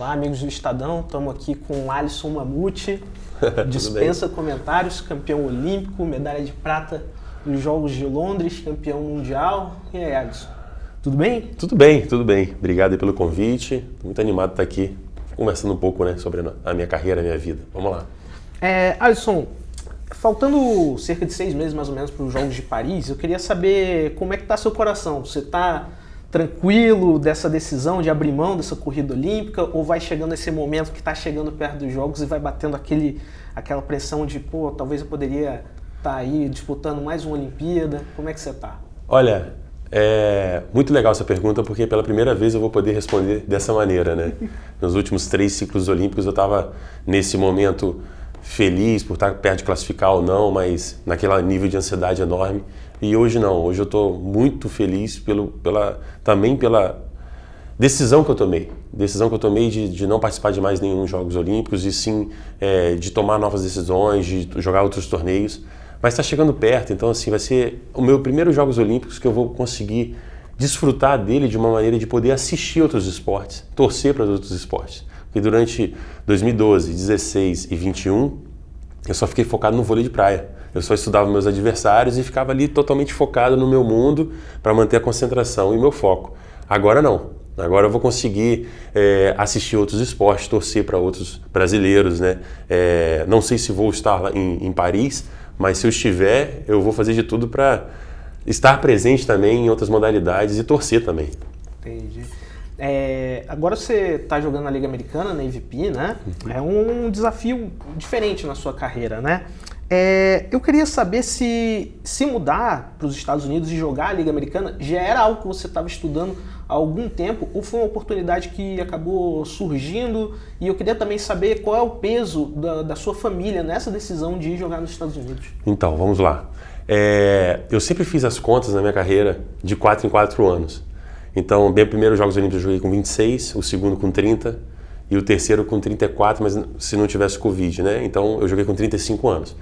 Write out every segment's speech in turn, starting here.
Olá, amigos do Estadão, estamos aqui com o Alisson Mamute, dispensa comentários, campeão olímpico, medalha de prata nos Jogos de Londres, campeão mundial. E aí, Alisson, tudo bem? Tudo bem, tudo bem. Obrigado aí pelo convite, muito animado de estar aqui conversando um pouco, né, sobre a minha carreira, a minha vida. Vamos lá. Alisson, faltando cerca de 6 meses mais ou menos para os Jogos de Paris, eu queria saber como é que está seu coração. Você está tranquilo dessa decisão de abrir mão dessa corrida olímpica, ou vai chegando esse momento que está chegando perto dos Jogos e vai batendo aquela pressão de, pô, talvez eu poderia estar aí disputando mais uma Olimpíada? Como é que você está? Olha, é muito legal essa pergunta, porque pela primeira vez eu vou poder responder dessa maneira, né? Nos últimos 3 ciclos olímpicos eu estava nesse momento feliz por estar perto de classificar ou não, mas naquele nível de ansiedade enorme. E hoje não, hoje eu estou muito feliz também pela decisão que eu tomei. Decisão que eu tomei de não participar de mais nenhum Jogos Olímpicos e sim de tomar novas decisões, de jogar outros torneios. Mas está chegando perto, então assim vai ser o meu primeiro Jogos Olímpicos que eu vou conseguir desfrutar dele de uma maneira de poder assistir outros esportes, torcer para os outros esportes. Porque durante 2012, 16 e 21 eu só fiquei focado no vôlei de praia. Eu só estudava meus adversários e ficava ali totalmente focado no meu mundo para manter a concentração e meu foco. Agora não. Agora eu vou conseguir assistir outros esportes, torcer para outros brasileiros, né? Não sei se vou estar lá em Paris, mas se eu estiver, eu vou fazer de tudo para estar presente também em outras modalidades e torcer também. Entendi. Agora você está jogando na Liga Americana, na AVP, né? É um desafio diferente na sua carreira, né? Eu queria saber se mudar para os Estados Unidos e jogar a Liga Americana já era algo que você estava estudando há algum tempo ou foi uma oportunidade que acabou surgindo? E eu queria também saber qual é o peso da sua família nessa decisão de ir jogar nos Estados Unidos. Então, vamos lá. Eu sempre fiz as contas na minha carreira de 4 em 4 anos. Então, meu primeiro Jogos Olímpicos eu joguei com 26, o segundo com 30 e o terceiro com 34, mas se não tivesse Covid, né? Então, eu joguei com 35 anos.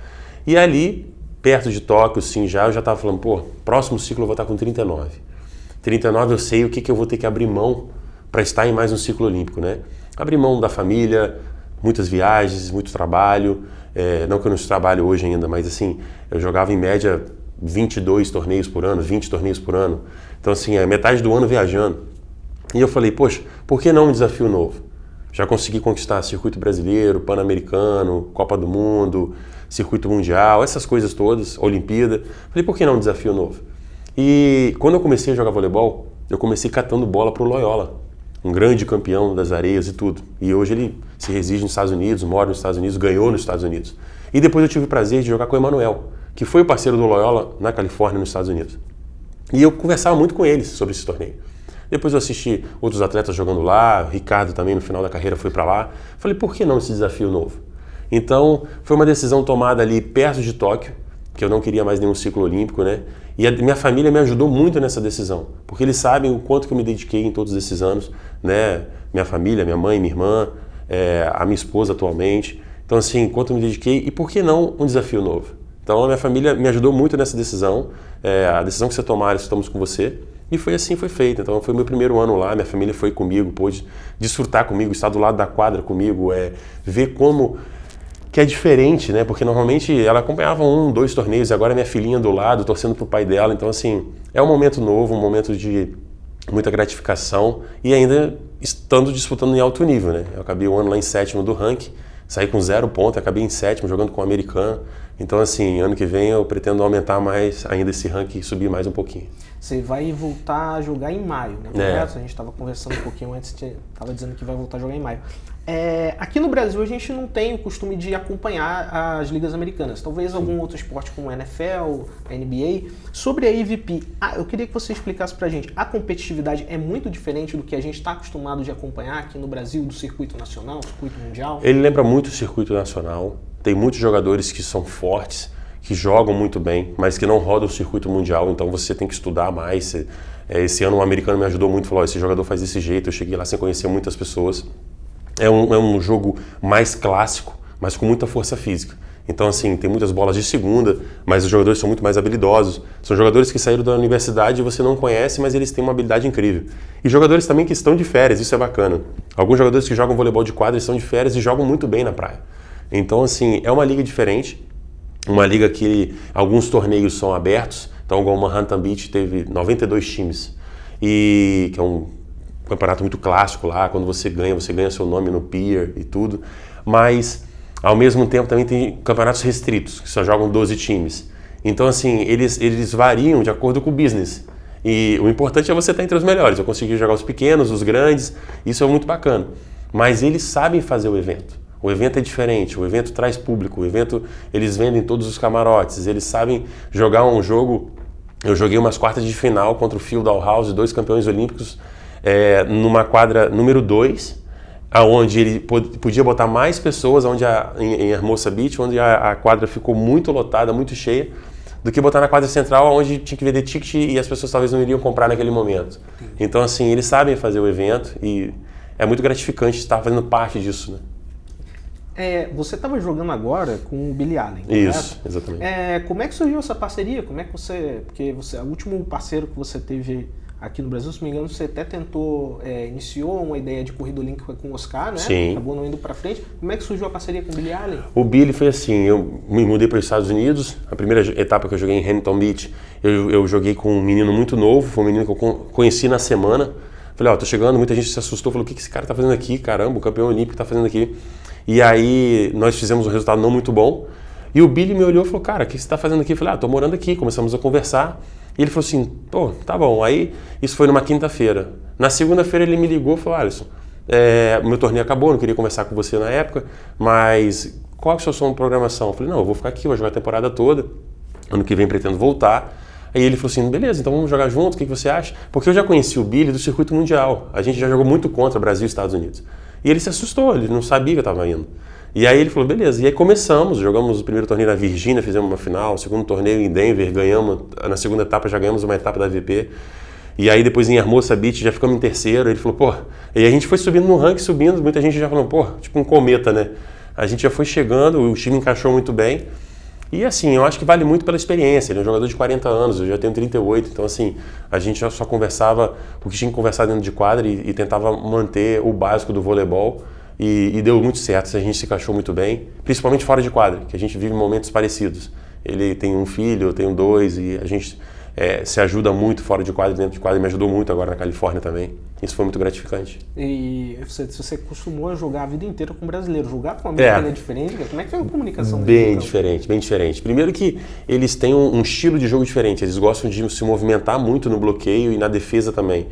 E ali, perto de Tóquio, sim, eu já estava falando, pô, próximo ciclo eu vou estar com 39. 39 eu sei o que eu vou ter que abrir mão para estar em mais um ciclo olímpico, né? Abrir mão da família, muitas viagens, muito trabalho. Não que eu não trabalho hoje ainda, mas assim, eu jogava em média 22 torneios por ano, 20 torneios por ano. Então assim, metade do ano viajando. E eu falei, poxa, por que não um desafio novo? Já consegui conquistar circuito brasileiro, pan-americano, Copa do Mundo, circuito mundial, essas coisas todas, Olimpíada. Falei, por que não um desafio novo? E quando eu comecei a jogar voleibol, eu comecei catando bola para o Loyola, um grande campeão das areias e tudo. E hoje ele se reside nos Estados Unidos, mora nos Estados Unidos, ganhou nos Estados Unidos. E depois eu tive o prazer de jogar com o Emanuel, que foi o parceiro do Loyola na Califórnia, nos Estados Unidos. E eu conversava muito com eles sobre esse torneio. Depois eu assisti outros atletas jogando lá, o Ricardo também no final da carreira foi para lá. Falei, por que não esse desafio novo? Então, foi uma decisão tomada ali perto de Tóquio, que eu não queria mais nenhum ciclo olímpico, né? E a minha família me ajudou muito nessa decisão, porque eles sabem o quanto que eu me dediquei em todos esses anos, né? Minha família, minha mãe, minha irmã, a minha esposa atualmente. Então, assim, quanto eu me dediquei e por que não um desafio novo? Então, a minha família me ajudou muito nessa decisão, a decisão que você tomar, estamos com você. E foi assim, foi feito. Então foi meu primeiro ano lá, minha família foi comigo, pôde desfrutar comigo, estar do lado da quadra comigo, ver como que é diferente, né? Porque normalmente ela acompanhava 1, 2 torneios, e agora minha filhinha do lado, torcendo pro pai dela. Então assim, é um momento novo, um momento de muita gratificação e ainda estando disputando em alto nível, né? Eu acabei o ano lá em 7º do ranking, saí com 0 pontos, acabei em 7º jogando com o americano. Então assim, ano que vem eu pretendo aumentar mais ainda esse ranking e subir mais um pouquinho. Você vai voltar a jogar em maio, né? Correto? A gente estava conversando um pouquinho antes, estava dizendo que vai voltar a jogar em maio. Aqui no Brasil a gente não tem o costume de acompanhar as ligas americanas. Talvez algum outro esporte como a NFL, a NBA. Sobre a AVP, eu queria que você explicasse pra gente. A competitividade é muito diferente do que a gente está acostumado de acompanhar aqui no Brasil, do circuito nacional, circuito mundial? Ele lembra muito o circuito nacional. Tem muitos jogadores que são fortes, que jogam muito bem, mas que não rodam o circuito mundial, então você tem que estudar mais. Esse ano um americano me ajudou muito, falou, esse jogador faz desse jeito, eu cheguei lá sem conhecer muitas pessoas. É um jogo mais clássico, mas com muita força física. Então, assim, tem muitas bolas de segunda, mas os jogadores são muito mais habilidosos. São jogadores que saíram da universidade e você não conhece, mas eles têm uma habilidade incrível. E jogadores também que estão de férias, isso é bacana. Alguns jogadores que jogam voleibol de quadra estão de férias e jogam muito bem na praia. Então, assim, é uma liga diferente. Uma liga que alguns torneios são abertos. Então, igual o Manhattan Beach teve 92 times. E que é um campeonato muito clássico lá. Quando você ganha seu nome no pier e tudo. Mas, ao mesmo tempo, também tem campeonatos restritos, que só jogam 12 times. Então, assim, eles variam de acordo com o business. E o importante é você estar entre os melhores. Eu consegui jogar os pequenos, os grandes. Isso é muito bacana. Mas eles sabem fazer o evento. O evento é diferente, o evento traz público, o evento eles vendem todos os camarotes, eles sabem jogar um jogo. Eu joguei umas quartas de final contra o Phil Dalhouse, 2 campeões olímpicos, numa quadra número 2, onde ele podia botar mais pessoas em Hermosa Beach, onde a quadra ficou muito lotada, muito cheia, do que botar na quadra central, onde tinha que vender ticket e as pessoas talvez não iriam comprar naquele momento. Então, assim, eles sabem fazer o evento e é muito gratificante estar fazendo parte disso, né? Você estava jogando agora com o Billy Allen, Isso, correto? exatamente. Como é que surgiu essa parceria? Como é que porque o último parceiro que você teve aqui no Brasil, se não me engano, você até iniciou uma ideia de corrida olímpica com o Oscar, né? Sim. Acabou não indo para frente. Como é que surgiu a parceria com o Billy Allen? O Billy foi assim, eu me mudei para os Estados Unidos, a primeira etapa que eu joguei em Huntington Beach, eu joguei com um menino muito novo, foi um menino que eu conheci na semana. Falei, tô chegando, muita gente se assustou, falou, o que esse cara tá fazendo aqui? Caramba, o campeão olímpico tá fazendo aqui. E aí nós fizemos um resultado não muito bom. E o Billy me olhou e falou, cara, o que você está fazendo aqui? Eu falei, tô morando aqui. Começamos a conversar. E ele falou assim, tá bom. Aí isso foi numa quinta-feira. Na segunda-feira ele me ligou e falou, Alisson, o meu torneio acabou, não queria conversar com você na época, mas qual é a sua programação? Eu falei, não, eu vou ficar aqui, vou jogar a temporada toda. Ano que vem pretendo voltar. Aí ele falou assim, beleza, então vamos jogar junto, o que você acha? Porque eu já conheci o Billy do circuito mundial. A gente já jogou muito contra Brasil e Estados Unidos. E ele se assustou, ele não sabia que eu estava indo. E aí ele falou, beleza. E aí jogamos o primeiro torneio na Virgínia, fizemos uma final, o segundo torneio em Denver, ganhamos, na segunda etapa já ganhamos uma etapa da VP. E aí depois em Hermosa Beach já ficamos em terceiro, ele falou, e a gente foi subindo no ranking, muita gente já falou, tipo um cometa, né? A gente já foi chegando, o time encaixou muito bem. E assim, eu acho que vale muito pela experiência, ele é um jogador de 40 anos, eu já tenho 38, então assim, a gente já só conversava o que tinha que conversar dentro de quadra e tentava manter o básico do voleibol e deu muito certo, a gente se encaixou muito bem, principalmente fora de quadra, que a gente vive momentos parecidos. Ele tem um filho, eu tenho 2 e a gente se ajuda muito fora de quadra, dentro de quadra, e me ajudou muito agora na Califórnia também. Isso foi muito gratificante. E você costumou jogar a vida inteira com brasileiro. Jogar com um americano é diferente? Como é que foi a comunicação deles? Bem diferente. Primeiro que eles têm um estilo de jogo diferente. Eles gostam de se movimentar muito no bloqueio e na defesa também.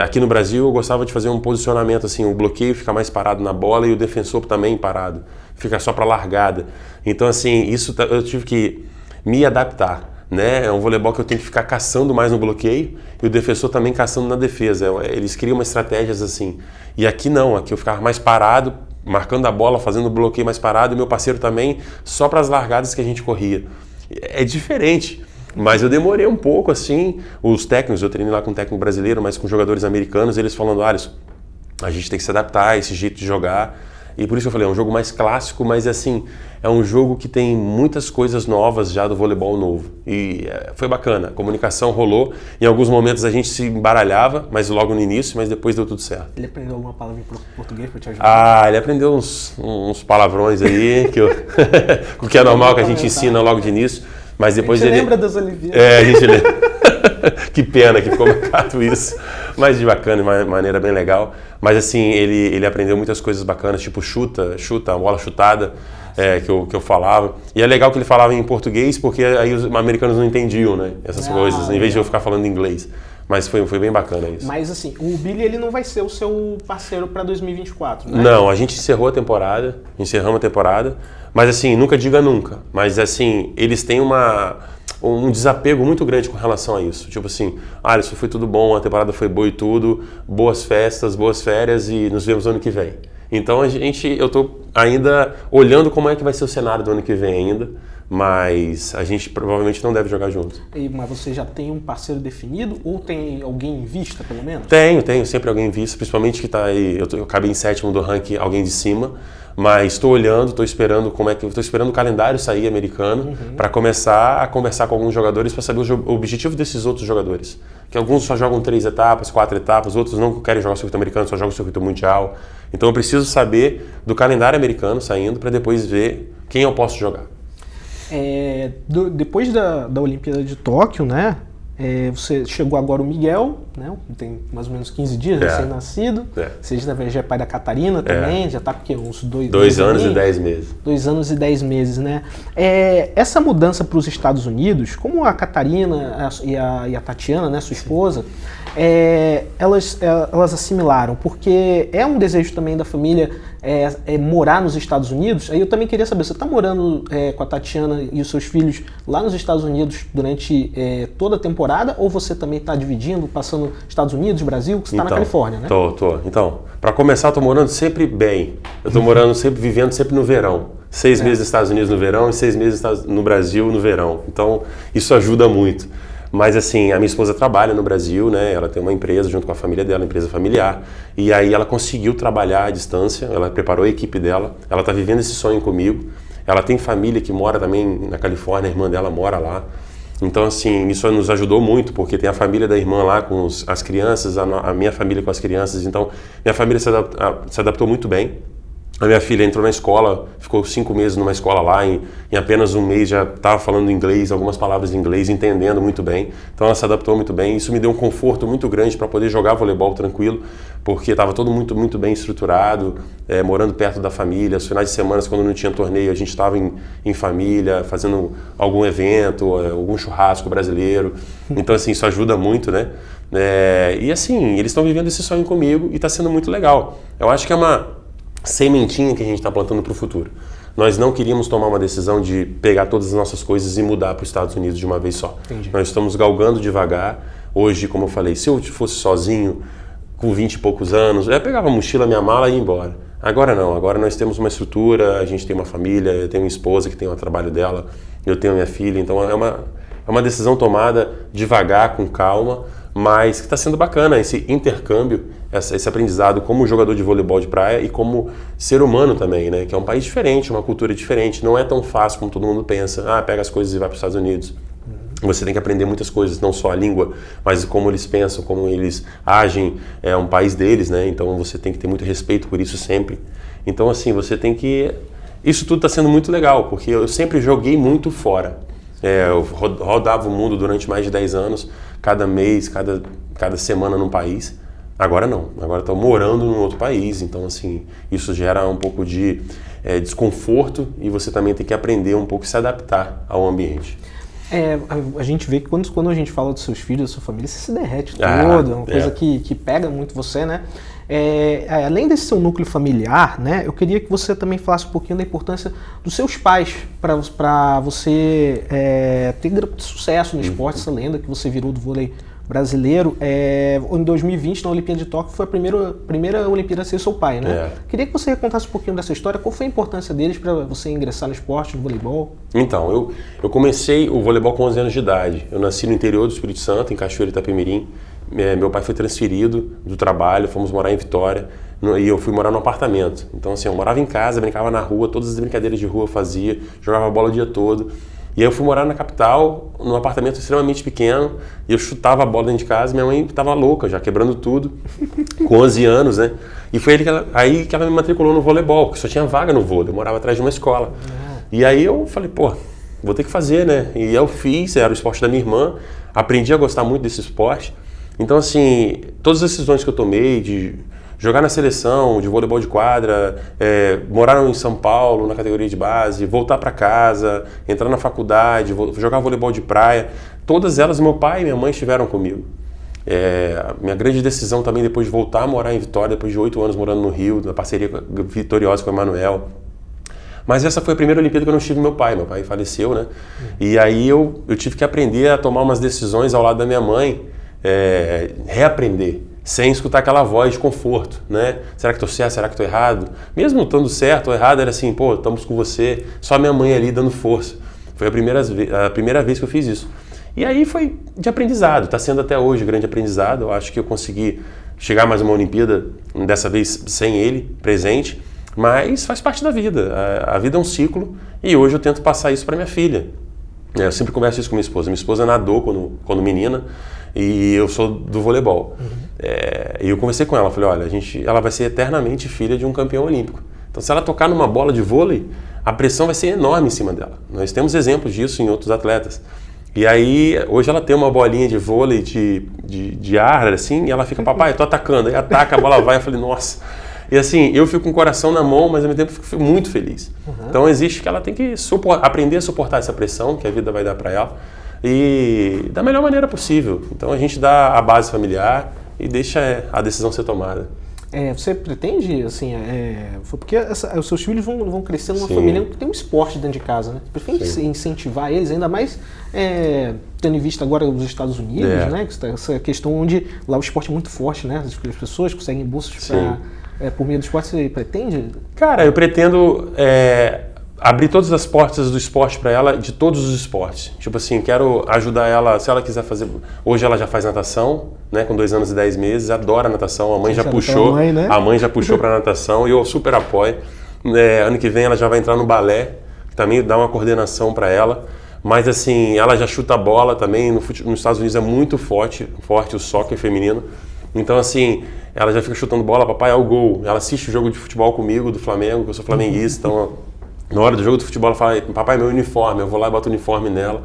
Aqui no Brasil eu gostava de fazer um posicionamento assim, o bloqueio fica mais parado na bola e o defensor também parado. Fica só para largada. Então assim, isso eu tive que me adaptar. Né? É um voleibol que eu tenho que ficar caçando mais no bloqueio e o defensor também caçando na defesa. Eles criam umas estratégias assim. E aqui não, aqui eu ficava mais parado, marcando a bola, fazendo o bloqueio mais parado e meu parceiro também, só para as largadas que a gente corria. É diferente, mas eu demorei um pouco assim. Os técnicos, eu treinei lá com um técnico brasileiro, mas com jogadores americanos, eles falando, Alisson, a gente tem que se adaptar a esse jeito de jogar. E por isso que eu falei, é um jogo mais clássico, mas assim, é um jogo que tem muitas coisas novas já do voleibol novo. E foi bacana, a comunicação rolou. Em alguns momentos a gente se embaralhava, mas logo no início, mas depois deu tudo certo. Ele aprendeu alguma palavra em português para te ajudar? Ele aprendeu uns palavrões aí, o que é normal que a gente ensina logo de início. Mas depois ele lembra das Olimpíadas. A gente lembra. Que pena que ficou marcado isso. Mas de bacana, de uma maneira bem legal. Mas assim, ele aprendeu muitas coisas bacanas, tipo chuta, a bola chutada, que eu falava. E é legal que ele falava em português, porque aí os americanos não entendiam, né? Essas coisas, em vez de eu ficar falando inglês. Mas foi bem bacana isso. Mas assim, o Billy ele não vai ser o seu parceiro para 2024, né? Não, a gente encerramos a temporada. Mas assim, nunca diga nunca. Mas assim, eles têm um desapego muito grande com relação a isso. Tipo assim, Alisson, foi tudo bom, a temporada foi boa e tudo, boas festas, boas férias e nos vemos ano que vem. Então eu tô ainda olhando como é que vai ser o cenário do ano que vem ainda, mas a gente provavelmente não deve jogar junto. Mas você já tem um parceiro definido ou tem alguém em vista, pelo menos? Tenho sempre alguém em vista, principalmente que tá aí, eu acabei em 7º do ranking, alguém de cima, mas estou olhando, estou esperando o calendário sair americano para começar a conversar com alguns jogadores para saber o objetivo desses outros jogadores. Que alguns só jogam 3 etapas, 4 etapas, outros não querem jogar o circuito americano, só jogam o circuito mundial. Então eu preciso saber do calendário americano saindo para depois ver quem eu posso jogar. Depois da Olimpíada de Tóquio, né? Você chegou agora o Miguel, né? Tem mais ou menos 15 dias, recém-nascido. Você já é pai da Catarina também, já está com uns 2 anos e 10 meses. 2 anos e 10 meses, né? Essa mudança para os Estados Unidos, como a Catarina e a Tatiana, né, sua esposa, elas assimilaram, porque é um desejo também da família morar nos Estados Unidos. Aí eu também queria saber, você está morando com a Tatiana e os seus filhos lá nos Estados Unidos durante toda a temporada, ou você também está dividindo, passando Estados Unidos, Brasil, que você está na Califórnia, né? Tô. Então, para começar, eu tô morando sempre bem. Eu tô morando vivendo sempre no verão. 6 meses nos Estados Unidos no verão e 6 meses no Brasil no verão. Então, isso ajuda muito. Mas assim, a minha esposa trabalha no Brasil, né? Ela tem uma empresa junto com a família dela, empresa familiar. E aí ela conseguiu trabalhar à distância, ela preparou a equipe dela, ela está vivendo esse sonho comigo. Ela tem família que mora também na Califórnia, a irmã dela mora lá. Então assim, isso nos ajudou muito, porque tem a família da irmã lá com as crianças, a minha família com as crianças. Então, minha família se adaptou muito bem. A minha filha entrou na escola, ficou 5 meses numa escola lá, em apenas 1 mês já estava falando inglês, algumas palavras em inglês, entendendo muito bem. Então ela se adaptou muito bem. Isso me deu um conforto muito grande para poder jogar voleibol tranquilo, porque estava todo muito bem estruturado, morando perto da família. Os finais de semana, quando não tinha torneio, a gente estava em família, fazendo algum evento, algum churrasco brasileiro. Então assim, isso ajuda muito, né? E assim, eles estão vivendo esse sonho comigo e está sendo muito legal. Eu acho que é uma sementinha que a gente está plantando para o futuro. Nós não queríamos tomar uma decisão de pegar todas as nossas coisas e mudar para os Estados Unidos de uma vez só. Entendi. Nós estamos galgando devagar. Hoje, como eu falei, se eu fosse sozinho, com 20 e poucos anos, eu pegava a mochila, minha mala e ia embora. Agora não, agora nós temos uma estrutura, a gente tem uma família, eu tenho uma esposa que tem o trabalho dela, eu tenho minha filha, então é uma decisão tomada devagar, com calma, mas que está sendo bacana esse intercâmbio, esse aprendizado como jogador de voleibol de praia e como ser humano também, né? Que é um país diferente, uma cultura diferente, não é tão fácil como todo mundo pensa, pega as coisas e vai para os Estados Unidos. Você tem que aprender muitas coisas, não só a língua, mas como eles pensam, como eles agem, é um país deles, né? Então você tem que ter muito respeito por isso sempre. Então assim, você tem que... Isso tudo está sendo muito legal, porque eu sempre joguei muito fora. Eu rodava o mundo durante mais de 10 anos, cada mês, cada semana num país. Agora não, agora estou morando num outro país, então assim, isso gera um pouco de desconforto e você também tem que aprender um pouco a se adaptar ao ambiente. A gente vê que quando a gente fala dos seus filhos, da sua família, você se derrete todo, é uma coisa que pega muito você, né? Além desse seu núcleo familiar, né, eu queria que você também falasse um pouquinho da importância dos seus pais para você ter sucesso no esporte, essa lenda que você virou do vôlei brasileiro. Em 2020, na Olimpíada de Tóquio, foi a primeira Olimpíada a ser seu pai, né? Queria que você contasse um pouquinho dessa história. Qual foi a importância deles para você ingressar no esporte, no voleibol? Então, eu comecei o voleibol com 11 anos de idade. Eu nasci no interior do Espírito Santo, em Cachoeira Itapemirim. Meu pai foi transferido do trabalho, fomos morar em Vitória e eu fui morar no apartamento. Então, assim, eu morava em casa, brincava na rua, todas as brincadeiras de rua eu fazia, jogava bola o dia todo. E aí eu fui morar na capital, num apartamento extremamente pequeno, e eu chutava a bola dentro de casa, minha mãe estava louca, já quebrando tudo, com 11 anos, né? E foi aí que ela me matriculou no voleibol, porque só tinha vaga no vôlei, eu morava atrás de uma escola. E aí eu falei, vou ter que fazer, né? E eu fiz, era o esporte da minha irmã, aprendi a gostar muito desse esporte. Então, assim, todas as decisões que eu tomei de jogar na seleção, de voleibol de quadra, morar em São Paulo, na categoria de base, voltar para casa, entrar na faculdade, jogar voleibol de praia, todas elas meu pai e minha mãe estiveram comigo. A minha grande decisão também depois de voltar a morar em Vitória, depois de 8 anos morando no Rio, na parceria vitoriosa com o Emanuel. Mas essa foi a primeira Olimpíada que eu não estive meu pai faleceu, né? E aí eu tive que aprender a tomar umas decisões ao lado da minha mãe, reaprender, sem escutar aquela voz de conforto, né? Será que estou certo? Será que estou errado? Mesmo estando certo ou errado, era assim, estamos com você, só minha mãe ali dando força. Foi a primeira vez que eu fiz isso. E aí foi de aprendizado, está sendo até hoje grande aprendizado. Eu acho que eu consegui chegar mais uma Olimpíada, dessa vez sem ele presente, Mas faz parte da vida. A vida é um ciclo e hoje eu tento passar isso para minha filha. Eu sempre converso isso com minha esposa. Minha esposa nadou quando menina e eu sou do voleibol. E eu conversei com ela, falei, olha, ela vai ser eternamente filha de um campeão olímpico. Então, se ela tocar numa bola de vôlei, a pressão vai ser enorme em cima dela. Nós temos exemplos disso em outros atletas. E aí, hoje ela tem uma bolinha de vôlei de ar, assim, e ela fica, papai, eu tô atacando. Aí ataca, a bola vai, eu falei, nossa. E assim, eu fico com o coração na mão, mas ao mesmo tempo fico muito feliz. Então, existe que ela tem que aprender a suportar essa pressão que a vida vai dar para ela e da melhor maneira possível. Então, a gente dá a base familiar e deixa a decisão ser tomada. Você pretende, assim, porque os seus filhos vão crescer numa família que tem um esporte dentro de casa, né? Você pretende incentivar eles, ainda mais tendo em vista agora os Estados Unidos, né? Essa questão onde lá o esporte é muito forte, né? As pessoas conseguem bolsas por meio do esporte. Você pretende? Cara, eu pretendo abrir todas as portas do esporte para ela, de todos os esportes. Tipo assim, quero ajudar ela, se ela quiser fazer... Hoje ela já faz natação, né, com 2 anos e 10 meses, adora natação, a mãe já puxou, a mãe já puxou para natação e eu super apoio. Ano que vem ela já vai entrar no balé, que também dá uma coordenação para ela. Mas assim, ela já chuta a bola também, nos Estados Unidos é muito forte o soccer feminino. Então assim, ela já fica chutando bola, papai, é o gol. Ela assiste o jogo de futebol comigo, do Flamengo, que eu sou flamenguista, então... Na hora do jogo de futebol, ela fala, papai, meu uniforme, eu vou lá e boto o uniforme nela.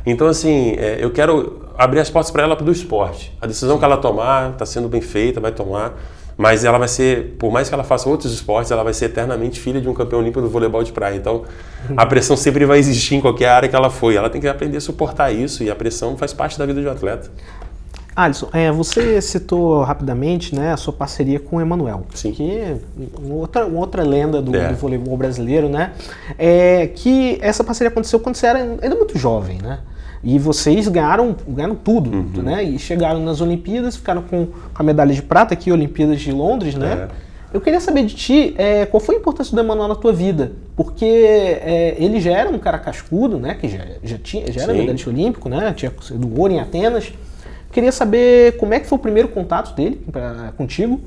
Então, assim, eu quero abrir as portas para ela do esporte. A decisão que ela tomar está sendo bem feita, vai tomar, mas ela vai ser, por mais que ela faça outros esportes, ela vai ser eternamente filha de um campeão olímpico do voleibol de praia. Então, a pressão sempre vai existir em qualquer área que ela for. Ela tem que aprender a suportar isso e a pressão faz parte da vida de um atleta. Alisson, você citou rapidamente, né, a sua parceria com o Emanuel, que é outra lenda do voleibol brasileiro, né? Que essa parceria aconteceu quando você era ainda muito jovem, né? E vocês ganharam tudo, né? E chegaram nas Olimpíadas, ficaram com a medalha de prata aqui, Olimpíadas de Londres, né? Eu queria saber de ti, qual foi a importância do Emanuel na tua vida? Porque ele já era um cara cascudo, né? Que já era medalhista olímpico, né? Tinha sido ouro em Atenas. Queria saber como é que foi o primeiro contato dele contigo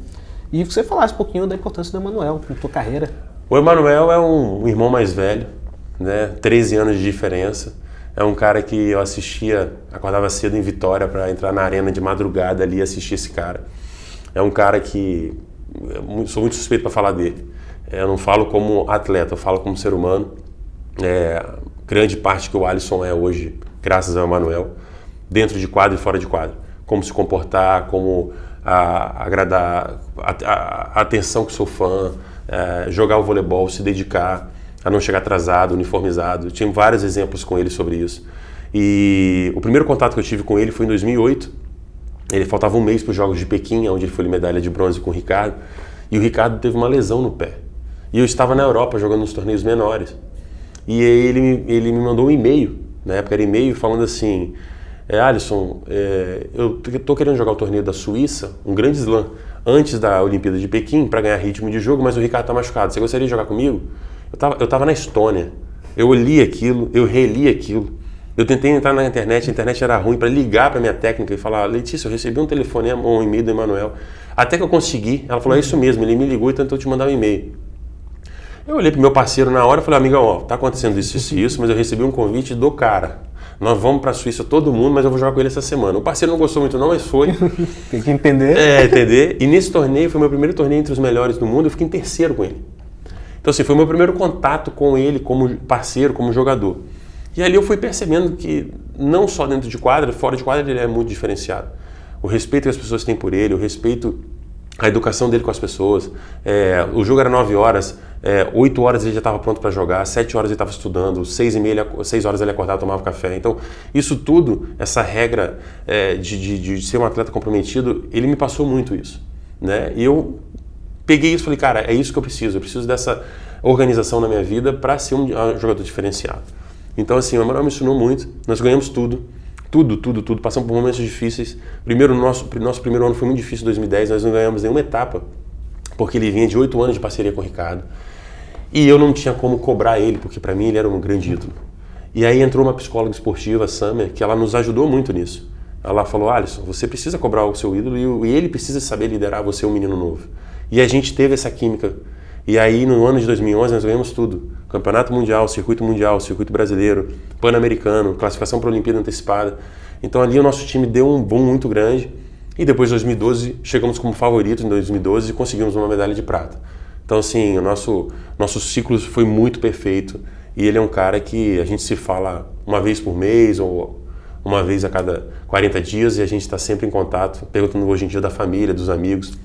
e que você falasse um pouquinho da importância do Emanuel na tua carreira. O Emanuel é um irmão mais velho, né? 13 anos de diferença. É um cara que eu acordava cedo em Vitória para entrar na arena de madrugada ali e assistir esse cara. É um cara que sou muito suspeito para falar dele. Eu não falo como atleta, eu falo como ser humano. Grande parte que o Alisson é hoje, graças ao Emanuel. Dentro de quadro e fora de quadro. Como se comportar, como agradar, a atenção que sou fã, jogar o voleibol, se dedicar, a não chegar atrasado, uniformizado. Tinha vários exemplos com ele sobre isso. E o primeiro contato que eu tive com ele foi em 2008. Ele faltava um mês para os Jogos de Pequim, onde ele foi medalha de bronze com o Ricardo. E o Ricardo teve uma lesão no pé. E eu estava na Europa jogando nos torneios menores. E ele me mandou um e-mail, na época era e-mail, falando assim... Alisson, eu estou querendo jogar o torneio da Suíça, um grande slam, antes da Olimpíada de Pequim, para ganhar ritmo de jogo, mas o Ricardo está machucado. Você gostaria de jogar comigo? Eu estava na Estônia. Eu olhei aquilo, eu reli aquilo. Eu tentei entrar na internet, a internet era ruim, para ligar para minha técnica e falar, Letícia, eu recebi um telefonema, um e-mail do Emanuel. Até que eu consegui. Ela falou, é isso mesmo, ele me ligou e tentou te mandar um e-mail. Eu olhei para o meu parceiro na hora e falei, amigão, tá acontecendo isso e isso, mas eu recebi um convite do cara. Nós vamos para a Suíça todo mundo, mas eu vou jogar com ele essa semana. O parceiro não gostou muito não, mas foi. Tem que entender. Entender. E nesse torneio, foi meu primeiro torneio entre os melhores do mundo, eu fiquei em terceiro com ele. Então assim, foi meu primeiro contato com ele como parceiro, como jogador. E ali eu fui percebendo que não só dentro de quadra, fora de quadra ele é muito diferenciado. O respeito que as pessoas têm por ele, o respeito, a educação dele com as pessoas. O jogo era 9 horas, 8 horas ele já estava pronto para jogar, 7 horas ele estava estudando, 6 horas ele acordava e tomava café. Então, isso tudo, essa regra de ser um atleta comprometido, ele me passou muito isso. Né? E eu peguei isso e falei, cara, é isso que eu preciso dessa organização na minha vida para ser um jogador diferenciado. Então, assim, o Emanuel me ensinou muito, nós ganhamos tudo, passamos por momentos difíceis. Nosso primeiro ano foi muito difícil, 2010, nós não ganhamos nenhuma etapa, porque ele vinha de 8 anos de parceria com o Ricardo. E eu não tinha como cobrar ele, porque para mim ele era um grande ídolo. E aí entrou uma psicóloga esportiva, a Summer, que ela nos ajudou muito nisso. Ela falou, Alisson, você precisa cobrar o seu ídolo e ele precisa saber liderar você, um menino novo. E a gente teve essa química. E aí, no ano de 2011, nós ganhamos tudo. Campeonato Mundial, Circuito Brasileiro, Pan-Americano, classificação para a Olimpíada antecipada. Então ali o nosso time deu um boom muito grande. E depois de 2012, chegamos como favoritos em 2012 e conseguimos uma medalha de prata. Então assim, o nosso ciclo foi muito perfeito. E ele é um cara que a gente se fala uma vez por mês ou uma vez a cada 40 dias e a gente está sempre em contato, perguntando hoje em dia da família, dos amigos,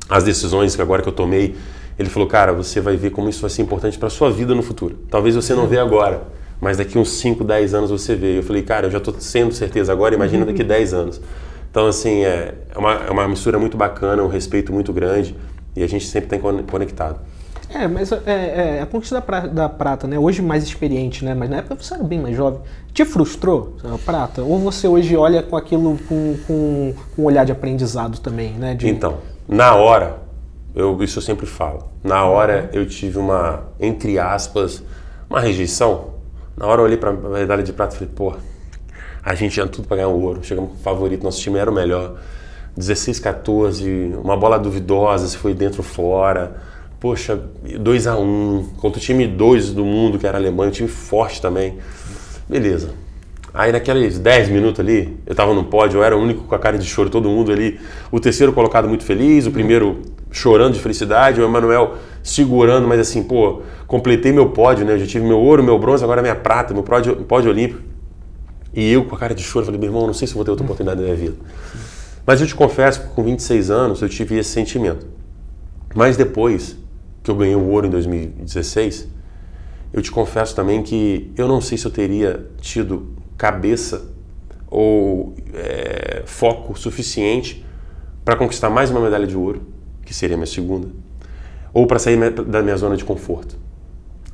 as decisões que agora que eu tomei. Ele falou, cara, você vai ver como isso vai ser importante para a sua vida no futuro. Talvez você não vê agora, mas daqui uns 5, 10 anos você vê. Eu falei, cara, eu já estou tendo certeza agora, imagina daqui 10 anos. Então, assim, é uma mistura muito bacana, um respeito muito grande e a gente sempre está conectado. Mas a conquista da prata, né? Hoje mais experiente, né? Mas na época você era bem mais jovem. Te frustrou a prata? Ou você hoje olha com aquilo com um olhar de aprendizado também, né? Então, na hora... Isso eu sempre falo. Na hora eu tive uma, entre aspas, uma rejeição. Na hora eu olhei para a medalha de prata e falei, pô, a gente tinha tudo para ganhar o ouro. Chegamos com o favorito, nosso time era o melhor. 16-14, uma bola duvidosa, se foi dentro ou fora. Poxa, 2-1, contra o time 2 do mundo, que era a Alemanha, um time forte também. Beleza. Aí naqueles 10 minutos ali, eu tava no pódio, eu era o único com a cara de choro, todo mundo ali. O terceiro colocado muito feliz, o primeiro chorando de felicidade, o Emanuel segurando, mas assim, pô, completei meu pódio, né? Eu já tive meu ouro, meu bronze, agora minha prata, meu pódio olímpico. E eu com a cara de choro, falei, meu irmão, não sei se vou ter outra oportunidade na minha vida. Mas eu te confesso que com 26 anos eu tive esse sentimento. Mas depois que eu ganhei o ouro em 2016, eu te confesso também que eu não sei se eu teria tido cabeça ou foco suficiente para conquistar mais uma medalha de ouro, que seria a minha segunda, ou para sair da minha zona de conforto,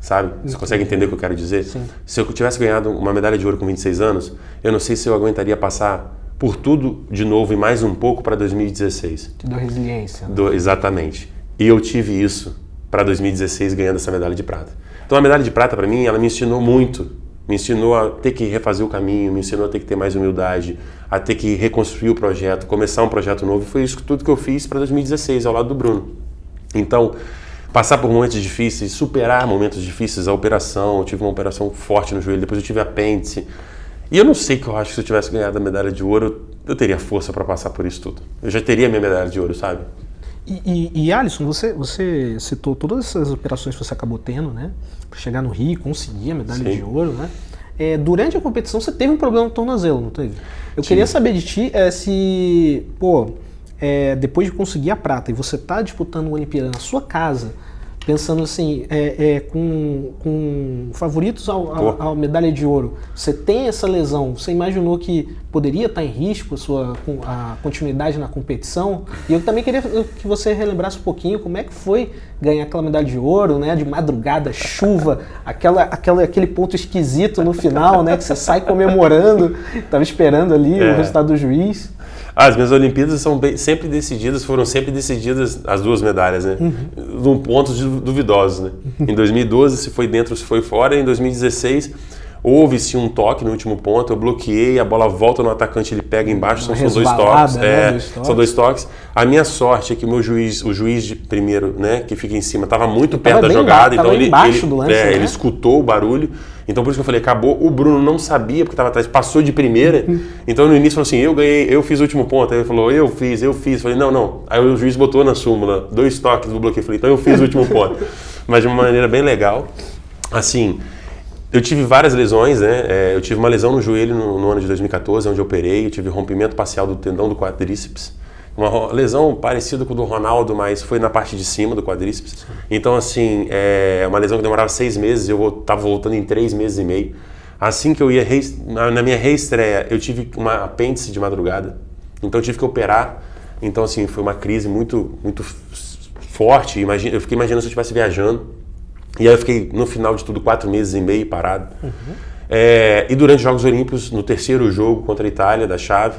sabe? Você consegue entender o que eu quero dizer? Sim. Se eu tivesse ganhado uma medalha de ouro com 26 anos, eu não sei se eu aguentaria passar por tudo de novo e mais um pouco para 2016. Te deu resiliência. Né? Exatamente. E eu tive isso para 2016 ganhando essa medalha de prata. Então a medalha de prata para mim, ela me ensinou muito. Me ensinou a ter que refazer o caminho, me ensinou a ter que ter mais humildade, a ter que reconstruir o projeto, começar um projeto novo. E foi isso tudo que eu fiz para 2016, ao lado do Bruno. Então, passar por momentos difíceis, superar momentos difíceis, a operação, eu tive uma operação forte no joelho, depois eu tive apêndice. E eu não sei que eu acho que se eu tivesse ganhado a medalha de ouro, eu teria força para passar por isso tudo. Eu já teria minha medalha de ouro, sabe? E Alisson, você citou todas essas operações que você acabou tendo, né? Para chegar no Rio, conseguir a medalha de ouro, né? Durante a competição você teve um problema no tornozelo, não teve? Eu queria saber de ti se, depois de conseguir a prata e você tá disputando uma Olimpíada na sua casa, pensando assim, com favoritos à medalha de ouro, você tem essa lesão, você imaginou que poderia estar em risco a continuidade na competição? E eu também queria que você relembrasse um pouquinho como é que foi ganhar aquela medalha de ouro, né, de madrugada, chuva, aquele ponto esquisito no final, né, que você sai comemorando, estava esperando ali o resultado do juiz. As minhas Olimpíadas foram sempre decididas as duas medalhas, né? Num pontos duvidosos, né? Em 2012, se foi dentro ou se foi fora. Em 2016, houve-se um toque no último ponto, eu bloqueei, a bola volta no atacante, ele pega embaixo, são dois toques. Né? São dois toques. A minha sorte é que o juiz de primeiro, né, que fica em cima, estava muito perto da jogada, então ele escutou o barulho. Então por isso que eu falei, acabou. O Bruno não sabia porque estava atrás, passou de primeira. Então no início falou assim, eu ganhei, eu fiz o último ponto. Aí ele falou, eu fiz. Falei, não. Aí o juiz botou na súmula 2 toques do bloqueio. Falei, então eu fiz o último ponto. Mas de uma maneira bem legal. Assim, eu tive várias lesões, né? Eu tive uma lesão no joelho no ano de 2014, onde eu operei. Eu tive rompimento parcial do tendão do quadríceps. Uma lesão parecida com o do Ronaldo, mas foi na parte de cima do quadríceps. Então, assim, uma lesão que demorava 6 meses, eu estava voltando em 3 meses e meio. Assim que eu ia, na minha reestreia, eu tive uma apêndice de madrugada. Então, eu tive que operar. Então, assim, foi uma crise muito, muito forte. Eu fiquei imaginando se eu estivesse viajando. E aí eu fiquei, no final de tudo, 4 meses e meio parado. E durante os Jogos Olímpicos, no terceiro jogo contra a Itália, da chave,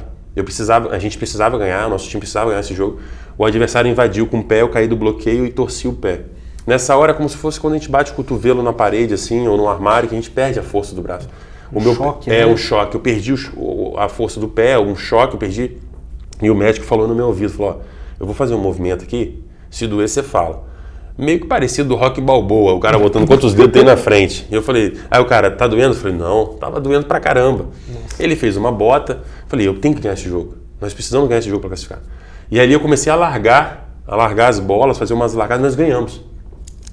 a gente precisava ganhar, o nosso time precisava ganhar esse jogo. O adversário invadiu com o pé, eu caí do bloqueio e torci o pé. Nessa hora, como se fosse quando a gente bate o cotovelo na parede, assim, ou no armário, que a gente perde a força do braço. Choque, um choque. Eu perdi a força do pé, um choque, eu perdi. E o médico falou no meu ouvido, falou, eu vou fazer um movimento aqui, se doer, você fala. meio que parecido do Rock Balboa, o cara botando quantos dedos tem na frente. E eu falei, aí o cara, tá doendo? Eu falei, não, tava doendo pra caramba. Nossa. Ele fez uma bota, falei, eu tenho que ganhar esse jogo. Nós precisamos ganhar esse jogo pra classificar. E ali eu comecei a largar as bolas, fazer umas largadas, nós ganhamos.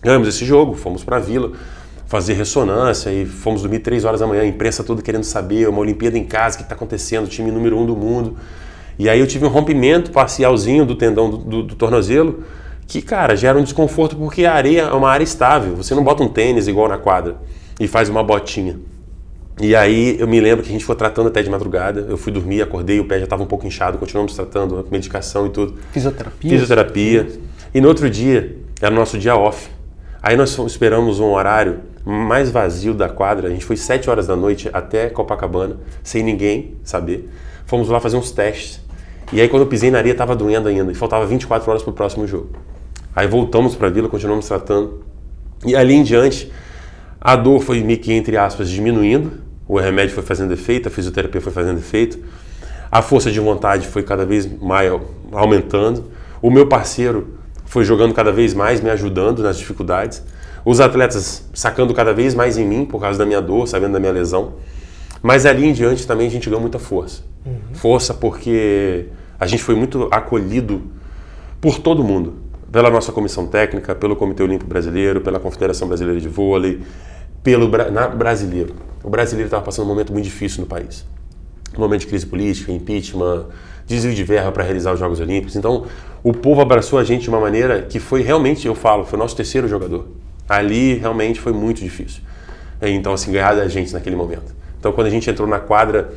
Ganhamos esse jogo, fomos pra Vila, fazer ressonância e fomos dormir 3 horas da manhã, a imprensa toda querendo saber, uma Olimpíada em casa, o que tá acontecendo, time número 1 do mundo. E aí eu tive um rompimento parcialzinho do tendão do tornozelo, que, cara, gera um desconforto porque a areia é uma área estável. Você não bota um tênis igual na quadra e faz uma botinha. E aí eu me lembro que a gente foi tratando até de madrugada. Eu fui dormir, acordei, o pé já estava um pouco inchado, continuamos tratando, medicação e tudo. Fisioterapia. E no outro dia, era o nosso dia off. Aí nós esperamos um horário mais vazio da quadra. A gente foi 7 horas da noite até Copacabana, sem ninguém saber. Fomos lá fazer uns testes. E aí quando eu pisei na areia estava doendo ainda. E faltava 24 horas para o próximo jogo. Aí voltamos para a Vila, continuamos tratando. E ali em diante, a dor foi meio que, entre aspas, diminuindo. O remédio foi fazendo efeito, a fisioterapia foi fazendo efeito. A força de vontade foi cada vez mais aumentando. O meu parceiro foi jogando cada vez mais, me ajudando nas dificuldades. Os atletas sacando cada vez mais em mim por causa da minha dor, sabendo da minha lesão. Mas ali em diante também a gente ganhou muita força. Força porque a gente foi muito acolhido por todo mundo. Pela nossa comissão técnica, pelo Comitê Olímpico Brasileiro, pela Confederação Brasileira de Vôlei, pelo brasileiro. O brasileiro estava passando um momento muito difícil no país. Um momento de crise política, impeachment, desvio de verba para realizar os Jogos Olímpicos. Então, o povo abraçou a gente de uma maneira que foi realmente, eu falo, foi o nosso terceiro jogador. Ali, realmente, foi muito difícil. Então, assim, ganhar da gente naquele momento. Então, quando a gente entrou na quadra,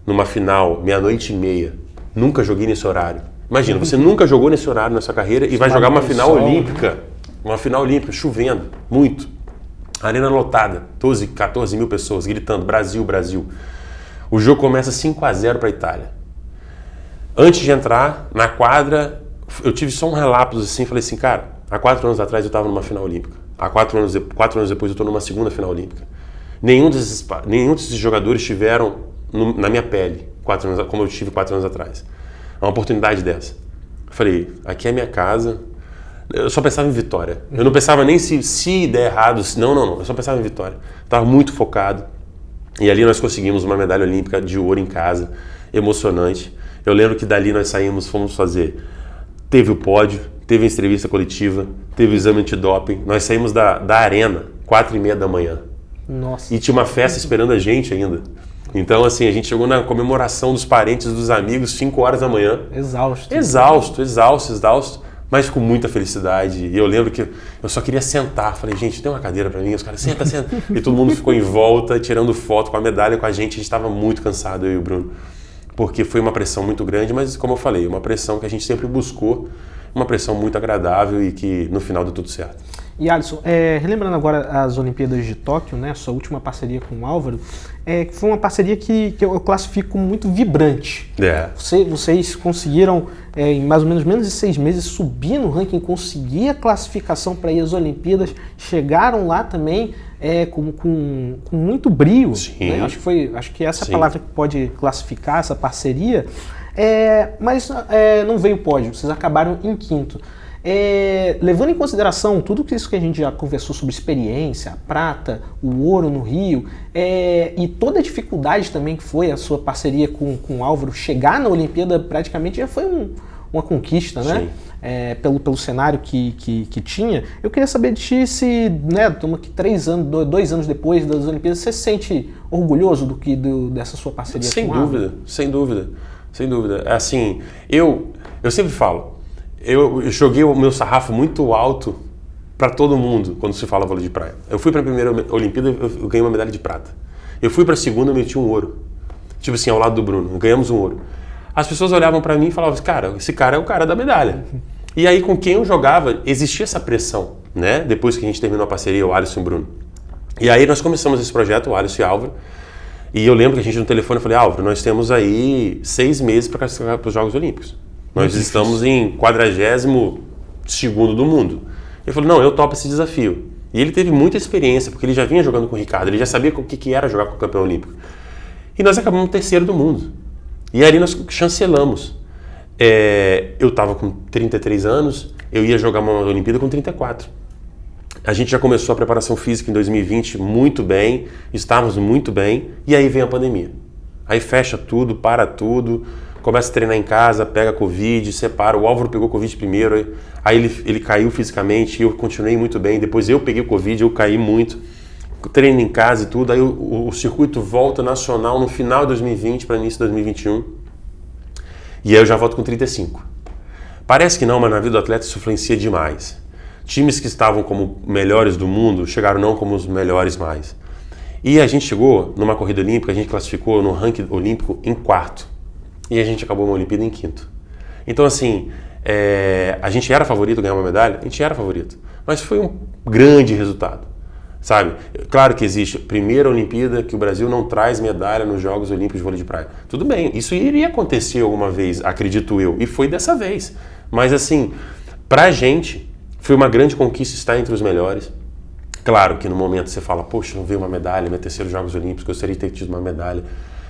numa final, 00:30, nunca joguei nesse horário. Imagina, você nunca jogou nesse horário na sua carreira e vai jogar uma final olímpica. Uma final olímpica, chovendo, muito. Arena lotada, 14 mil pessoas gritando, Brasil, Brasil. O jogo começa 5-0 para a Itália. Antes de entrar na quadra, eu tive só um relapso assim, falei assim, cara, há 4 anos atrás eu estava numa final olímpica. Há 4 anos depois eu estou numa segunda final olímpica. Nenhum desses jogadores tiveram na minha pele, 4 anos, como eu tive 4 anos atrás. Uma oportunidade dessa. Eu falei, aqui é minha casa. Eu só pensava em vitória. Eu não pensava nem se der errado. Não. Eu só pensava em vitória. Estava muito focado. E ali nós conseguimos uma medalha olímpica de ouro em casa. Emocionante. Eu lembro que dali nós saímos, fomos fazer. Teve o pódio, teve a entrevista coletiva, teve o exame antidoping. Nós saímos da arena 4:30 da manhã. Nossa. E tinha uma festa esperando a gente ainda. Então, assim, a gente chegou na comemoração dos parentes, dos amigos, 5 horas da manhã. Exausto, mas com muita felicidade. E eu lembro que eu só queria sentar. Falei, gente, tem uma cadeira pra mim? Os caras, senta. E todo mundo ficou em volta, tirando foto com a medalha com a gente. A gente estava muito cansado, eu e o Bruno. Porque foi uma pressão muito grande, mas, como eu falei, uma pressão que a gente sempre buscou. Uma pressão muito agradável e que, no final, deu tudo certo. E Alisson, relembrando agora as Olimpíadas de Tóquio, né, sua última parceria com o Álvaro, foi uma parceria que eu classifico como muito vibrante. Vocês conseguiram, em mais ou menos de 6 meses, subir no ranking, conseguir a classificação para ir às Olimpíadas, chegaram lá também com muito brio. Né? Acho que essa é a palavra que pode classificar essa parceria, mas não veio pódio, vocês acabaram em 5º. Levando em consideração tudo isso que a gente já conversou sobre experiência, a prata, o ouro no Rio, e toda a dificuldade também que foi a sua parceria com o Álvaro, chegar na Olimpíada praticamente já foi uma conquista, né? Pelo cenário que tinha. Eu queria saber de ti se, né, estamos aqui 2 anos depois das Olimpíadas, você se sente orgulhoso dessa sua parceria com o Álvaro? Sem dúvida. Assim, eu sempre falo, eu joguei o meu sarrafo muito alto para todo mundo quando se fala vôlei de praia. Eu fui para a primeira Olimpíada, eu ganhei uma medalha de prata. Eu fui para a segunda, eu meti um ouro. Tipo assim, ao lado do Bruno, ganhamos um ouro. As pessoas olhavam para mim e falavam, cara, esse cara é o cara da medalha. E aí com quem eu jogava, existia essa pressão, né? Depois que a gente terminou a parceria, o Alisson e o Bruno. E aí nós começamos esse projeto, o Alisson e o Álvaro. E eu lembro que a gente no telefone, eu falei, Álvaro, nós temos aí 6 meses para classificar para os Jogos Olímpicos. Nós estamos em 42º do mundo. Ele falou, não, eu topo esse desafio. E ele teve muita experiência, porque ele já vinha jogando com o Ricardo, ele já sabia o que era jogar com o campeão olímpico. E nós acabamos 3º do mundo. E ali nós chancelamos. Eu estava com 33 anos, eu ia jogar uma Olimpíada com 34. A gente já começou a preparação física em 2020 muito bem, estávamos muito bem, e aí vem a pandemia. Aí fecha tudo, para tudo, começa a treinar em casa, pega Covid, separa. O Álvaro pegou Covid primeiro, aí ele caiu fisicamente, eu continuei muito bem. Depois eu peguei Covid, eu caí muito. Treino em casa e tudo. Aí o circuito volta nacional no final de 2020 para início de 2021. E aí eu já volto com 35. Parece que não, mas na vida do atleta isso influencia demais. Times que estavam como melhores do mundo chegaram não como os melhores mais. E a gente chegou numa corrida olímpica, a gente classificou no ranking olímpico em 4º. E a gente acabou uma Olimpíada em 5º. Então, assim, a gente era favorito a ganhar uma medalha? A gente era favorito. Mas foi um grande resultado, sabe? Claro que existe a primeira Olimpíada que o Brasil não traz medalha nos Jogos Olímpicos de Vôlei de Praia. Tudo bem, isso iria acontecer alguma vez, acredito eu. E foi dessa vez. Mas, assim, pra gente, foi uma grande conquista estar entre os melhores. Claro que no momento você fala, poxa, não veio uma medalha, meu terceiro Jogos Olímpicos, gostaria de ter tido uma medalha.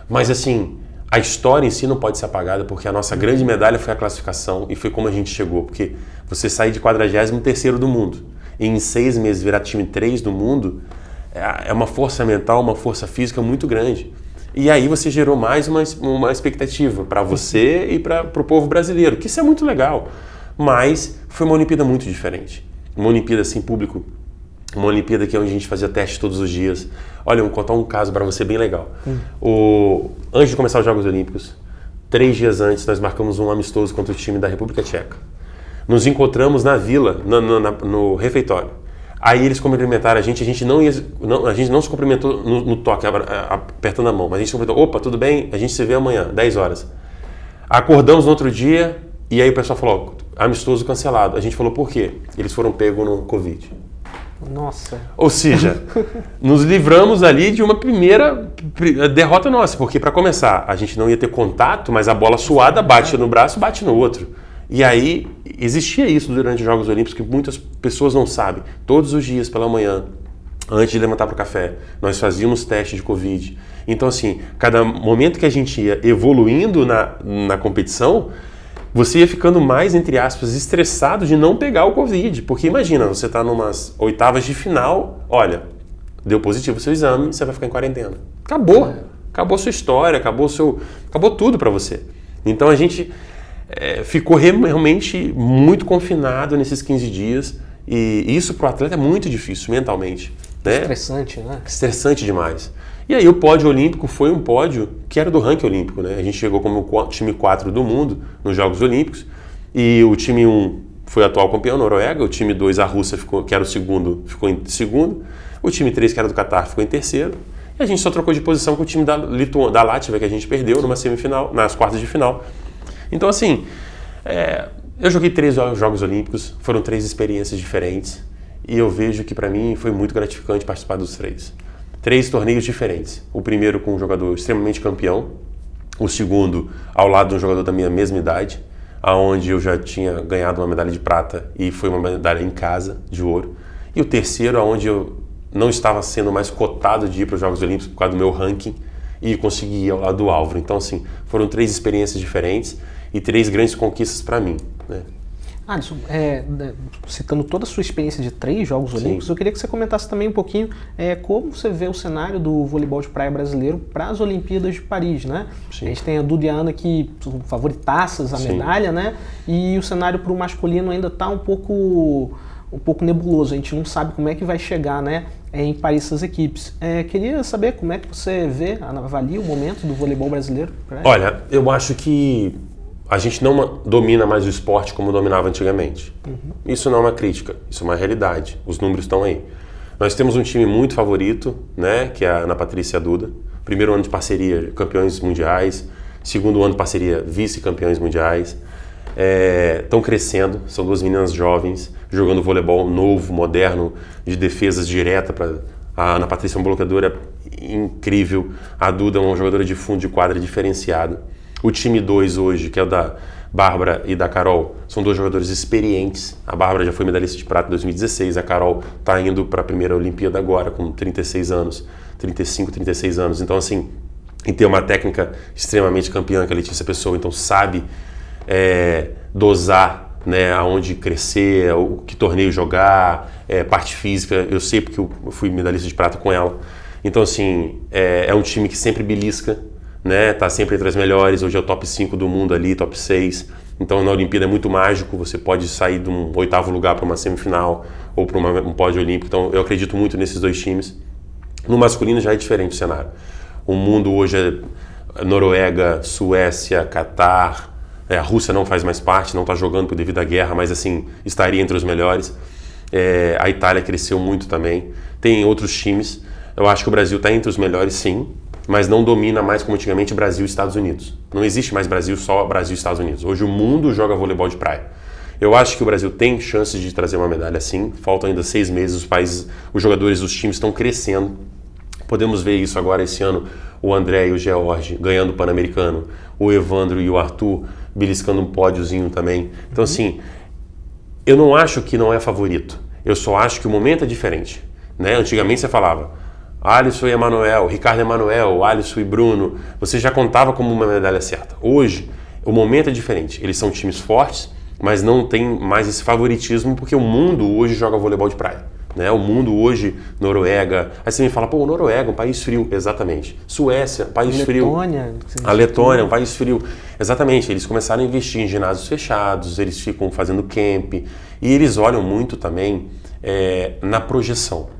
Mas, assim, a história em si não pode ser apagada, porque a nossa grande medalha foi a classificação e foi como a gente chegou. Porque você sair de 43º do mundo e em 6 meses virar time 3 do mundo é uma força mental, uma força física muito grande. E aí você gerou mais uma expectativa para você e para o povo brasileiro, que isso é muito legal. Mas foi uma Olimpíada muito diferente. Uma Olimpíada sem público, uma Olimpíada que é onde a gente fazia teste todos os dias. Olha, eu vou contar um caso para você bem legal. Antes de começar os Jogos Olímpicos, 3 dias antes, nós marcamos um amistoso contra o time da República Tcheca. Nos encontramos na vila, no refeitório. Aí eles cumprimentaram a gente não se cumprimentou no toque, apertando a mão, mas a gente se cumprimentou, opa, tudo bem, a gente se vê amanhã, 10 horas. Acordamos no outro dia e aí o pessoal falou, amistoso cancelado. A gente falou, por quê? Eles foram pegos no Covid. Nossa. Ou seja, nos livramos ali de uma primeira derrota nossa, porque para começar, a gente não ia ter contato, mas a bola suada bate no braço, bate no outro. E aí, existia isso durante os Jogos Olímpicos que muitas pessoas não sabem. Todos os dias pela manhã, antes de levantar para o café, nós fazíamos teste de Covid. Então, assim, cada momento que a gente ia evoluindo na competição, você ia ficando mais, entre aspas, estressado de não pegar o Covid. Porque imagina, você está numas oitavas de final, olha, deu positivo o seu exame, você vai ficar em quarentena. Acabou. Acabou sua história, acabou tudo para você. Então a gente ficou realmente muito confinado nesses 15 dias. E isso para o atleta é muito difícil mentalmente. Né? Estressante, né? Estressante demais. E aí o pódio olímpico foi um pódio que era do ranking olímpico, né? A gente chegou como time 4 do mundo nos Jogos Olímpicos e o time 1 foi o atual campeão, Noruega, o time 2, a Rússia, que era o segundo, ficou em segundo, o time 3, que era do Catar, ficou em terceiro e a gente só trocou de posição com o time da Látvia, que a gente perdeu numa semifinal, nas quartas de final. Então assim, eu joguei 3 Jogos Olímpicos, foram 3 experiências diferentes e eu vejo que para mim foi muito gratificante participar dos 3. 3 torneios diferentes. O primeiro com um jogador extremamente campeão, o segundo ao lado de um jogador da minha mesma idade, aonde eu já tinha ganhado uma medalha de prata e foi uma medalha em casa de ouro. E o terceiro, aonde eu não estava sendo mais cotado de ir para os Jogos Olímpicos por causa do meu ranking e consegui ir ao lado do Álvaro. Então, assim, foram 3 experiências diferentes e 3 grandes conquistas para mim, né? Alisson, citando toda a sua experiência de 3 Jogos Olímpicos, eu queria que você comentasse também um pouquinho como você vê o cenário do voleibol de praia brasileiro para as Olimpíadas de Paris, né? Sim. A gente tem a Duda e a Ana que são favoritaças à medalha, né? E o cenário para o masculino ainda está um pouco nebuloso, a gente não sabe como é que vai chegar, né, em Paris essas equipes. Queria saber como é que você avalia o momento do voleibol brasileiro. Olha, eu acho que a gente não domina mais o esporte como dominava antigamente. Isso não é uma crítica, isso é uma realidade. Os números estão aí. Nós temos um time muito favorito, né, que é a Ana Patrícia e a Duda. Primeiro ano de parceria, campeões mundiais. Segundo ano de parceria, vice-campeões mundiais. Estão crescendo, são 2 meninas jovens, jogando voleibol novo, moderno, de defesas direta. A Ana Patrícia é uma bloqueadora incrível. A Duda é uma jogadora de fundo de quadra diferenciada. O time 2 hoje, que é o da Bárbara e da Carol, são 2 jogadores experientes. A Bárbara já foi medalhista de prata em 2016, a Carol está indo para a primeira Olimpíada agora, com 36 anos, 35, 36 anos. Então, assim, e tem uma técnica extremamente campeã, que é a Letícia Pessoa, então sabe dosar né, aonde crescer, o que torneio jogar, parte física, eu sei porque eu fui medalhista de prata com ela. Então, assim, é um time que sempre belisca, né, tá sempre entre as melhores, hoje é o top 5 do mundo ali, top 6. Então, na Olimpíada é muito mágico, você pode sair de um 8º lugar para uma semifinal ou para um pódio olímpico. Então, eu acredito muito nesses dois times. No masculino já é diferente o cenário. O mundo hoje é Noruega, Suécia, Catar, a Rússia não faz mais parte, não está jogando devido à guerra, mas assim, estaria entre os melhores. A Itália cresceu muito também. Tem outros times. Eu acho que o Brasil está entre os melhores, sim, mas não domina mais como antigamente Brasil e Estados Unidos. Não existe mais Brasil, só Brasil e Estados Unidos. Hoje o mundo joga voleibol de praia. Eu acho que o Brasil tem chances de trazer uma medalha, sim. Faltam ainda 6 meses, os jogadores dos times estão crescendo. Podemos ver isso agora esse ano, o André e o George ganhando o Pan-Americano, o Evandro e o Arthur beliscando um pódiozinho também. Então, assim, eu não acho que não é favorito. Eu só acho que o momento é diferente, né? Antigamente você falava Alisson e Emanuel, Ricardo e Emanuel, Alisson e Bruno. Você já contava como uma medalha certa. Hoje, o momento é diferente. Eles são times fortes, mas não tem mais esse favoritismo porque o mundo hoje joga voleibol de praia. Né? O mundo hoje, Noruega. Aí você me fala, pô, Noruega, um país frio. Exatamente. Suécia, um país frio. A Letônia, um país frio. Exatamente. Eles começaram a investir em ginásios fechados, eles ficam fazendo camp. E eles olham muito também na projeção.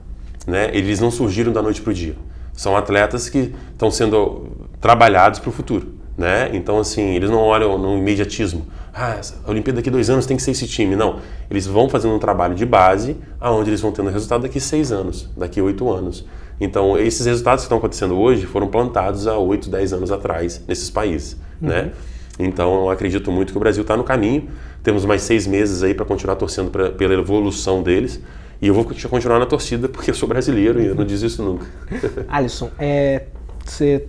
Né? Eles não surgiram da noite para o dia. São atletas que estão sendo trabalhados para o futuro. Né? Então, assim, eles não olham no imediatismo. A Olimpíada daqui 2 anos tem que ser esse time. Não. Eles vão fazendo um trabalho de base, aonde eles vão tendo resultado daqui 6 anos, daqui 8 anos. Então, esses resultados que estão acontecendo hoje foram plantados há 8, 10 anos atrás nesses países. Né? Então, eu acredito muito que o Brasil está no caminho. Temos mais 6 meses aí para continuar torcendo pela evolução deles. E eu vou continuar na torcida porque eu sou brasileiro e eu não desisto nunca. Alisson, você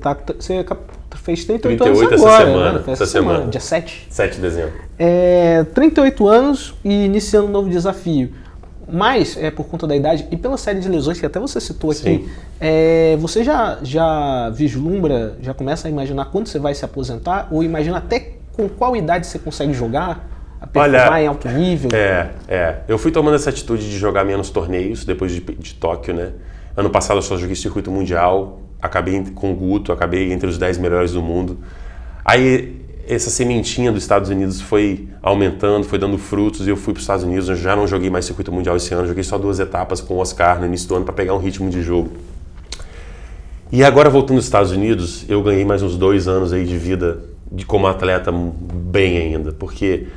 fez 38 anos agora, essa semana. Dia 7? 7 de dezembro. 38 anos e iniciando um novo desafio. Mas, por conta da idade e pela série de lesões que até você citou aqui, você já vislumbra, já começa a imaginar quando você vai se aposentar? Ou imagina até com qual idade você consegue jogar? A performar em alto nível? Eu fui tomando essa atitude de jogar menos torneios depois de Tóquio, né? Ano passado eu só joguei circuito mundial, acabei com o Guto, acabei entre os 10 melhores do mundo. Aí essa sementinha dos Estados Unidos foi aumentando, foi dando frutos e eu fui para os Estados Unidos. Eu já não joguei mais circuito mundial esse ano, joguei só 2 etapas com o Oscar no início do ano para pegar um ritmo de jogo. E agora voltando aos Estados Unidos, eu ganhei mais uns 2 anos aí de vida como atleta bem ainda, porque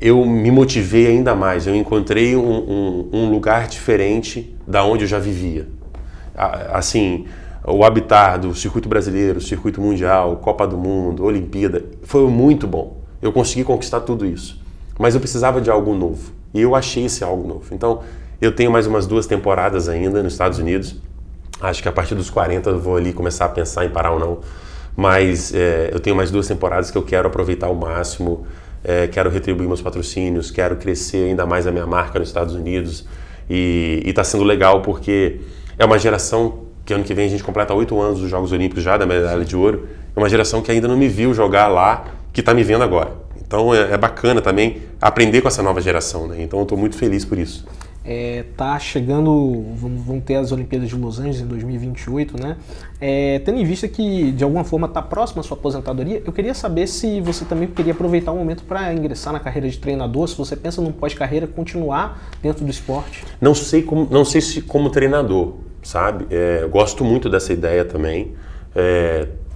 eu me motivei ainda mais, eu encontrei um lugar diferente da onde eu já vivia. Assim, o habitat do circuito brasileiro, circuito mundial, Copa do Mundo, Olimpíada, foi muito bom. Eu consegui conquistar tudo isso, mas eu precisava de algo novo e eu achei esse algo novo. Então, eu tenho mais umas 2 temporadas ainda nos Estados Unidos. Acho que a partir dos 40 eu vou ali começar a pensar em parar ou não, mas eu tenho mais 2 temporadas que eu quero aproveitar ao máximo. Quero retribuir meus patrocínios, quero crescer ainda mais a minha marca nos Estados Unidos e está sendo legal porque é uma geração que ano que vem a gente completa 8 anos dos Jogos Olímpicos já, da medalha de ouro, é uma geração que ainda não me viu jogar lá, que está me vendo agora. Então é bacana também aprender com essa nova geração, né? Então eu estou muito feliz por isso. Tá chegando, vão ter as Olimpíadas de Los Angeles em 2028, né? Tendo em vista que de alguma forma está próximo à sua aposentadoria, eu queria saber se você também queria aproveitar o momento para ingressar na carreira de treinador, se você pensa num pós-carreira continuar dentro do esporte. Não sei se como treinador, sabe? Eu gosto muito dessa ideia também.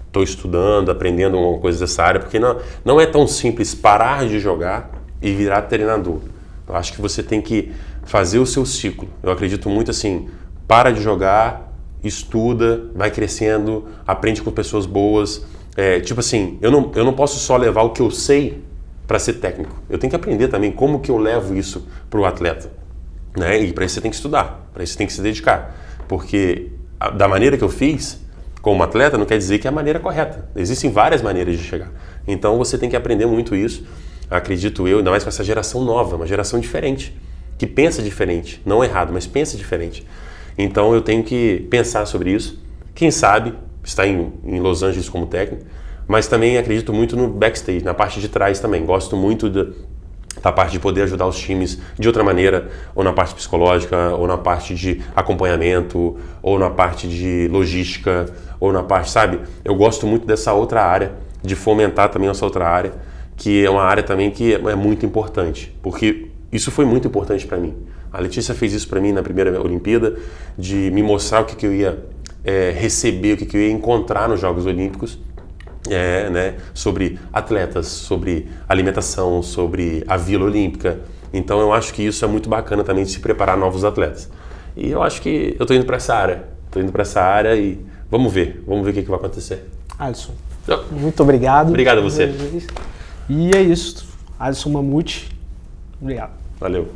Estou estudando, aprendendo alguma coisa dessa área, porque não é tão simples parar de jogar e virar treinador. Eu acho que você tem que fazer o seu ciclo. Eu acredito muito assim, para de jogar, estuda, vai crescendo, aprende com pessoas boas. Tipo assim, eu não posso só levar o que eu sei para ser técnico. Eu tenho que aprender também como que eu levo isso para o atleta. Né? E para isso você tem que estudar, para isso você tem que se dedicar. Porque da maneira que eu fiz, como atleta, não quer dizer que é a maneira correta. Existem várias maneiras de chegar. Então você tem que aprender muito isso. Acredito eu, ainda mais com essa geração nova, uma geração diferente, que pensa diferente, não errado, mas pensa diferente. Então eu tenho que pensar sobre isso. Quem sabe estar em Los Angeles como técnico, mas também acredito muito no backstage, na parte de trás também. Gosto muito na parte de poder ajudar os times de outra maneira, ou na parte psicológica, ou na parte de acompanhamento, ou na parte de logística, ou na parte, sabe? Eu gosto muito dessa outra área, de fomentar também essa outra área, que é uma área também que é muito importante, porque isso foi muito importante para mim. A Letícia fez isso para mim na primeira Olimpíada, de me mostrar o que eu ia receber, o que eu ia encontrar nos Jogos Olímpicos, né, sobre atletas, sobre alimentação, sobre a Vila Olímpica. Então eu acho que isso é muito bacana também de se preparar novos atletas. E eu acho que eu estou indo para essa área. Estou indo para essa área e vamos ver o que vai acontecer. Alisson, muito obrigado. Obrigado a você. E é isso. Alisson Mamute, obrigado. Valeu.